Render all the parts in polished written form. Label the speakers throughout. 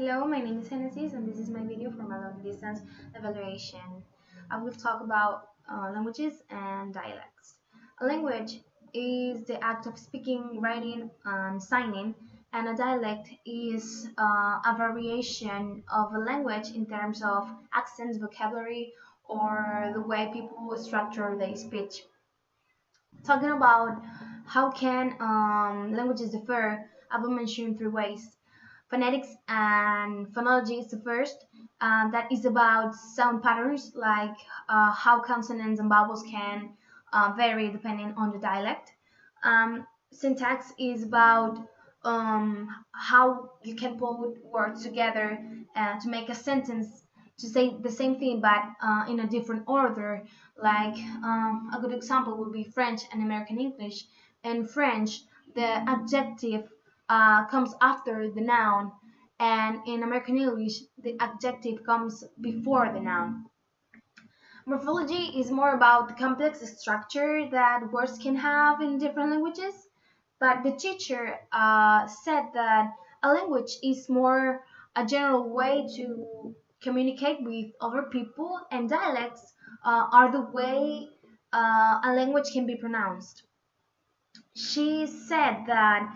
Speaker 1: Hello, my name is Genesis and this is my video for my long distance evaluation. I will talk about languages and dialects. A language is the act of speaking, writing, and signing, and a dialect is a variation of a language in terms of accents, vocabulary, or the way people structure their speech. Talking about how can languages differ, I will mention three ways. Phonetics and phonology is the first. That is about sound patterns, like how consonants and vowels can vary depending on the dialect. Syntax is about how you can put words together to make a sentence to say the same thing but in a different order. Like a good example would be French and American English. In French, the adjective comes after the noun, and in American English, the adjective comes before the noun. Morphology is more about the complex structure that words can have in different languages, but the teacher said that a language is more a general way to communicate with other people, and dialects are the way a language can be pronounced. She said that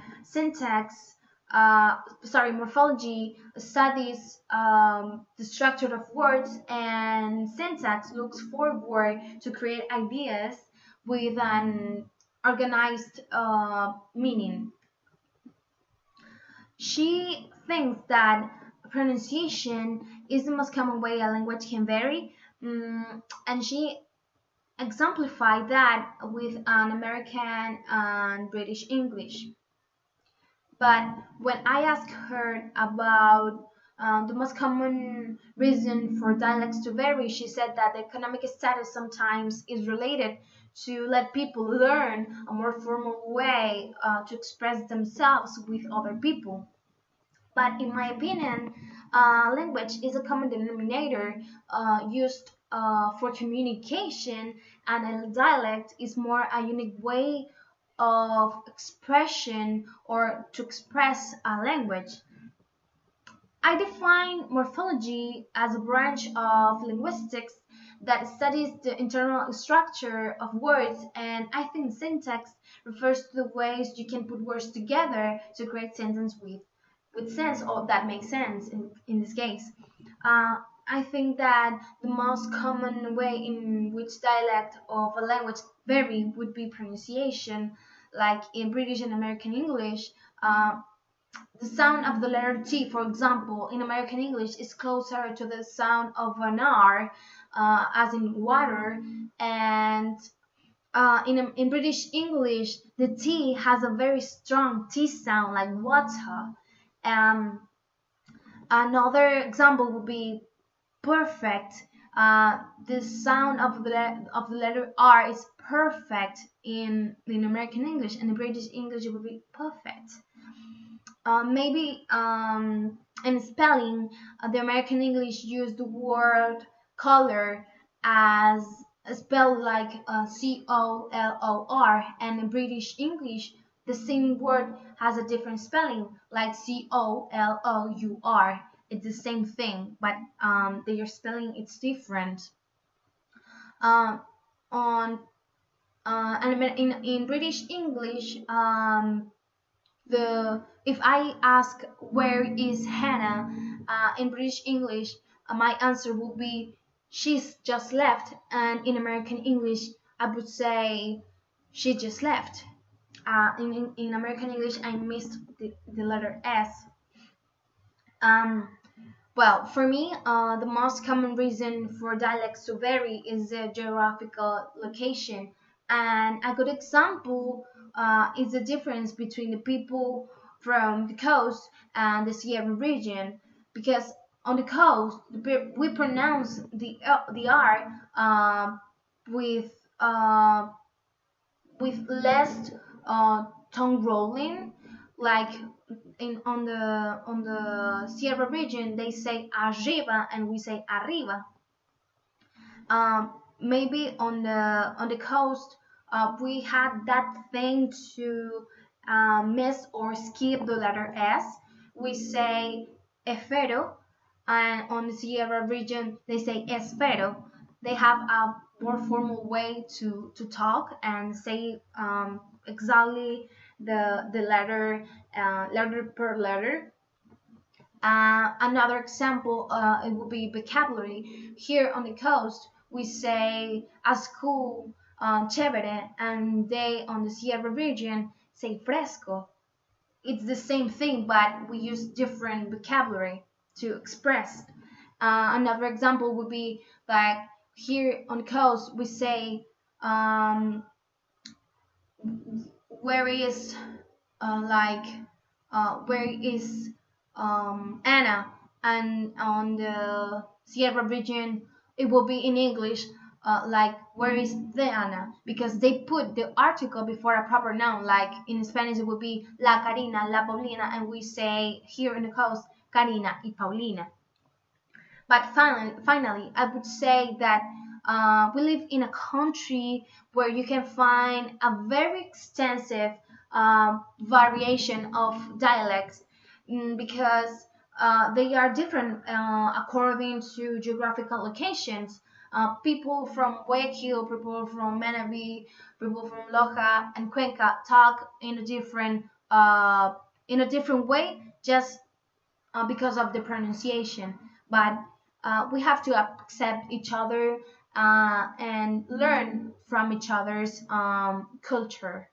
Speaker 1: morphology studies the structure of words, and syntax looks forward to create ideas with an organized meaning. She thinks that pronunciation is the most common way a language can vary, and she exemplified that with an American and British English. But when I asked her about the most common reason for dialects to vary, she said that the economic status sometimes is related to let people learn a more formal way to express themselves with other people. But in my opinion, language is a common denominator used for communication, and a dialect is more a unique way of expression or to express a language. I define morphology as a branch of linguistics that studies the internal structure of words, and I think syntax refers to the ways you can put words together to create sentences with sense, or that makes sense in this case. I think that the most common way in which dialect of a language vary would be pronunciation. Like in British and American English, the sound of the letter T, for example, in American English is closer to the sound of an R, as in water, and in British English, the T has a very strong T sound, like water. Um, Another example would be perfect. The sound of the letter R is perfect in American English, and in British English it would be perfect. Maybe in spelling, the American English used the word color as spelled like COLOR, and in British English the same word has a different spelling, like COLOUR. It's the same thing, but their spelling it's different. On and in British English, the if I ask where is Hannah, in British English, my answer would be she's just left, and in American English I would say she just left. In American English I missed the letter S. Well, for me, the most common reason for dialects to vary is the geographical location. And a good example is the difference between the people from the coast and the Sierra region. Because on the coast, we pronounce the R with less tongue rolling, like on the Sierra region they say arriba and we say arriba. Maybe on the coast we had that thing to miss or skip the letter S. We say efero, and on the Sierra region they say espero. They have a more formal way to talk and say exactly the letter, letter per letter. Another example, it would be vocabulary. Here on the coast, we say as cool, chévere, and they on the Sierra region say fresco. It's the same thing, but we use different vocabulary to express. Another example would be like here on the coast, we say where is like where is Anna, and on the Sierra region it will be in English like where is the Anna, because they put the article before a proper noun. Like in Spanish it would be la Karina, la Paulina, and we say here in the coast Karina y Paulina. But finally, I would say that we live in a country where you can find a very extensive variation of dialects, because they are different according to geographical locations. People from Guayaquil, people from Manabí, people from Loja and Cuenca talk in a different way, just because of the pronunciation. But we have to accept each other and learn from each other's culture.